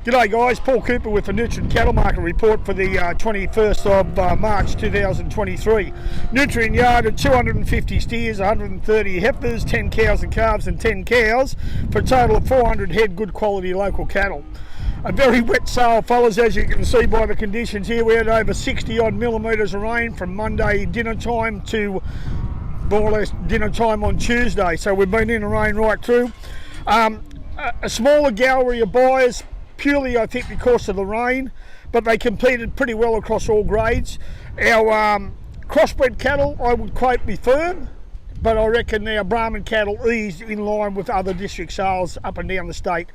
G'day guys, Paul Cooper with the Nutrien Cattle Market Report for the 21st of March 2023. Nutrien yard at 250 steers, 130 heifers, 10 cows and calves and 10 cows for a total of 400 head good quality local cattle. A very wet sale, fellas, as you can see by the conditions here. We had over 60 odd millimetres of rain from Monday dinner time to more or less dinner time on Tuesday, so we've been in the rain right through. A smaller gallery of buyers, purely I think because of the rain, but they competed pretty well across all grades. Our crossbred cattle I would quote be firm, but I reckon our Brahman cattle eased in line with other district sales up and down the state,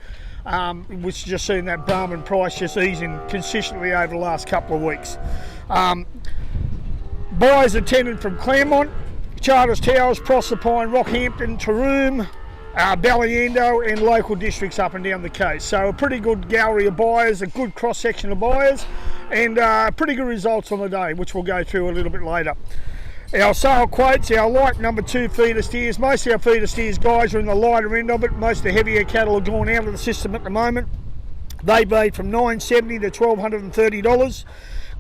which just seen that Brahman price just easing consistently over the last couple of weeks. Buyers attended from Claremont, Charters Towers, Proserpine, Rockhampton, Taroom, Ballyendo and local districts up and down the coast. So a pretty good gallery of buyers, a good cross section of buyers, and pretty good results on the day, which we'll go through a little bit later. Our sale quotes, our light number 2 feeder steers. Most of our feeder steers guys are in the lighter end of it. Most of the heavier cattle are gone out of the system at the moment. They paid from $970 to $1,230.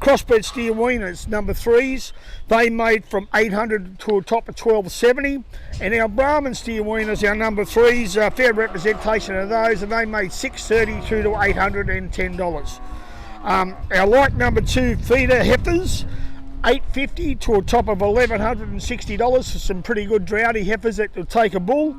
Crossbred steer weaners, number 3s, they made from $800 to a top of $1,270. And our Brahman steer weaners, our number 3s, fair representation of those, and they made $630 through to $810. Our light number 2 feeder heifers, $850 to a top of $1,160 for some pretty good droughty heifers that will take a bull.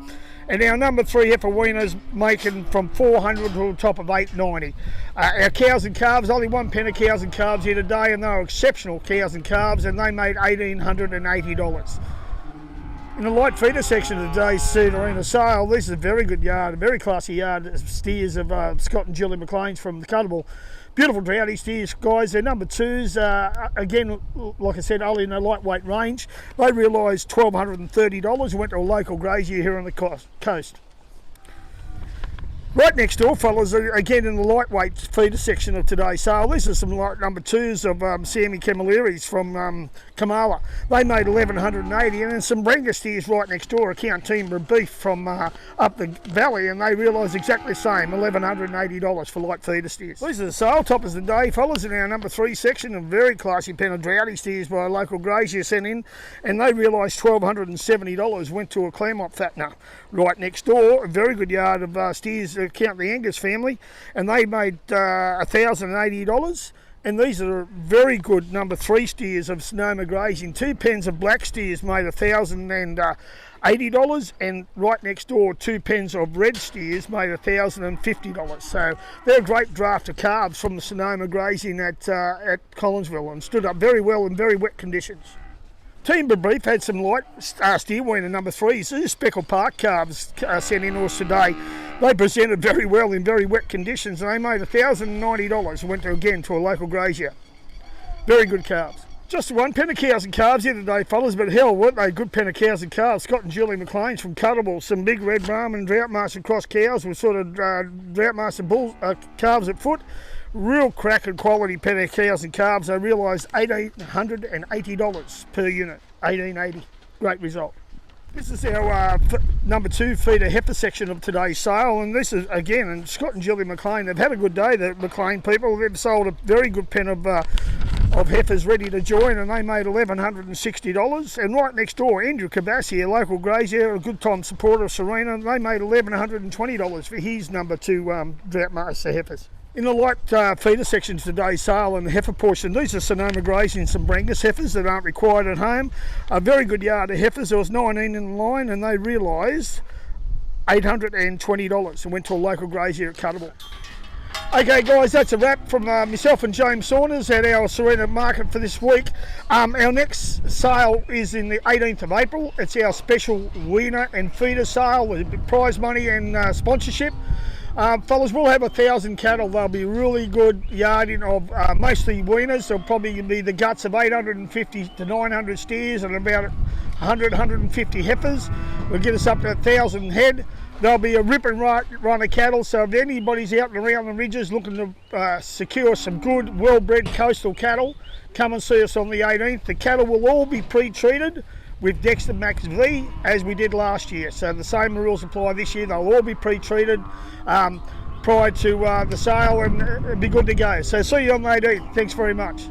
And our number 3 heifer weaners making from $400 to a top of $890. Our cows and calves, only one pen of cows and calves here today, and they were exceptional cows and calves, and they made $1,880. In the light feeder section of today's Sarina sale, this is a very good yard, a very classy yard. Steers of Scott and Julie McLean's from the Cuttable. Beautiful droughty steers, guys. They're number 2s. Again, like I said, only in the lightweight range. They realised $1,230 and went to a local grazier here on the coast. Right next door, fellas, again in the lightweight feeder section of today's sale, this is some light number 2s of Sammy Camilleri's from Kamala. They made $1,180, and then some Brenga steers right next door, a Count Timber beef from up the valley, and they realised exactly the same, $1,180 for light feeder steers. These are the sale toppers of the day, fellas, in our number 3 section, a very classy pen of droughty steers by a local grazier sent in, and they realised $1,270, went to a Claremont fattener. Right next door, a very good yard of steers, Count the Angus family, and they made $1,080. And these are very good number 3 steers of Sonoma grazing. 2 pens of black steers made $1,080, and right next door 2 pens of red steers made $1,050. So they're a great draft of calves from the Sonoma grazing at Collinsville, and stood up very well in very wet conditions. Timber Beef had some light steer weaner number 3s. These Speckle Park calves sent in to us today. They presented very well in very wet conditions, and they made $1,090 and went again to a local grazier. Very good calves. Just one pen of cows and calves here today, fellas, but hell, weren't they a good pen of cows and calves? Scott and Julie McLean's from Cuttable, some big red Brahman Droughtmaster cross cows with sort of Droughtmaster bulls, calves at foot. Real cracking quality pen of cows and calves. They realised $1,880 per unit, $1,880. Great result. This is our number 2 feeder heifer section of today's sale, and this is again, and Scott and Julie McLean, they've had a good day, the McLean people. They've sold a very good pen of heifers ready to join, and they made $1,160. And right next door, Andrew Cabassi, a local grazier, a good time supporter of Sarina, they made $1,120 for his number 2 Droughtmaster heifers. In the light feeder section of today's sale and the heifer portion, these are Sonoma grazing, some Brengus heifers that aren't required at home. A very good yard of heifers. There was 19 in the line, and they realised $820 and went to a local grazier at Cuttable. Okay guys, that's a wrap from myself and James Saunders at our Sarina market for this week. Our next sale is in the 18th of April. It's our special weaner and feeder sale with prize money and sponsorship. Fellas, we'll have 1,000 cattle. They'll be really good yarding of mostly weaners. They'll probably be the guts of 850 to 900 steers and about 100, 150 heifers. We'll get us up to 1,000 head. There'll be a rip and run of cattle, so if anybody's out and around the ridges looking to secure some good, well-bred coastal cattle, come and see us on the 18th. The cattle will all be pre-treated with Dexter Max V as we did last year, so the same rules apply this year. They'll all be pre-treated. prior to the sale, and it'd be good to go. So see you on the 18th. Thanks very much.